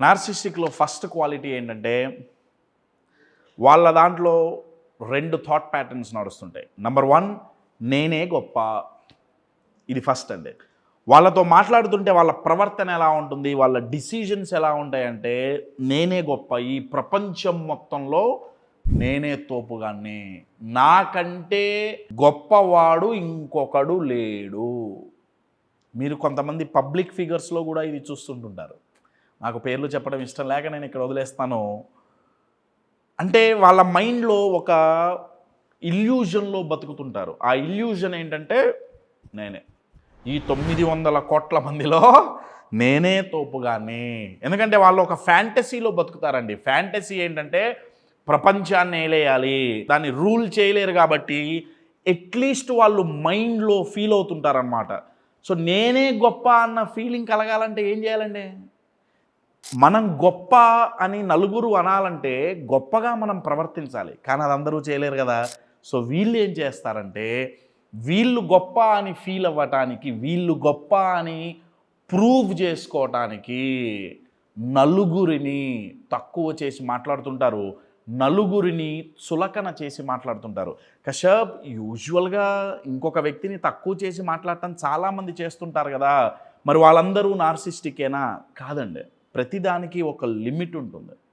నార్సిస్టిక్లో first quality ఏంటంటే వాళ్ళ దాంట్లో 2 థాట్ ప్యాటర్న్స్ నడుస్తుంటాయి. నంబర్ 1 నేనే గొప్ప. ఇది ఫస్ట్ అండి. వాళ్ళతో మాట్లాడుతుంటే వాళ్ళ ప్రవర్తన ఎలా ఉంటుంది, వాళ్ళ డిసిజన్స్ ఎలా ఉంటాయంటే నేనే గొప్ప, ఈ ప్రపంచం మొత్తంలో నేనే తోపుగాన్ని, నాకంటే గొప్పవాడు ఇంకొకడు లేడు. మీరు కొంతమంది పబ్లిక్ ఫిగర్స్లో కూడా ఇది చూస్తుంటుంటారు. నాకు పేర్లు చెప్పడం ఇష్టం లేక నేను ఇక్కడ వదిలేస్తాను. అంటే వాళ్ళ మైండ్లో ఒక ఇల్యూజన్లో బతుకుతుంటారు. ఆ ఇల్యూజన్ ఏంటంటే నేనే ఈ 900 కోట్ల మందిలో నేనే తోపుగానే. ఎందుకంటే వాళ్ళు ఒక ఫ్యాంటసీలో బతుకుతారండి. ఫ్యాంటసీ ఏంటంటే ప్రపంచాన్ని ఏలేయాలి, దాన్ని రూల్ చేయలేరు కాబట్టి అట్లీస్ట్ వాళ్ళు మైండ్లో ఫీల్ అవుతుంటారనమాట. సో నేనే గొప్ప అన్న ఫీలింగ్ కలగాలంటే ఏం చేయాలండి? మనం గొప్ప అని నలుగురు అనాలంటే గొప్పగా మనం ప్రవర్తించాలి. కానీ అది అందరూ చేయలేరు కదా. సో వీళ్ళు ఏం చేస్తారంటే వీళ్ళు గొప్ప అని ఫీల్ అవ్వటానికి, వీళ్ళు గొప్ప అని ప్రూవ్ చేసుకోవటానికి నలుగురిని తక్కువ చేసి మాట్లాడుతుంటారు, నలుగురిని చులకన చేసి మాట్లాడుతుంటారు. కశ్యప్, యూజువల్గా ఇంకొక వ్యక్తిని తక్కువ చేసి మాట్లాడటం చాలామంది చేస్తుంటారు కదా, మరి వాళ్ళందరూ నార్సిస్టికేనా? కాదండి. ప్రతిదానికి ఒక లిమిట్ ఉంటుంది.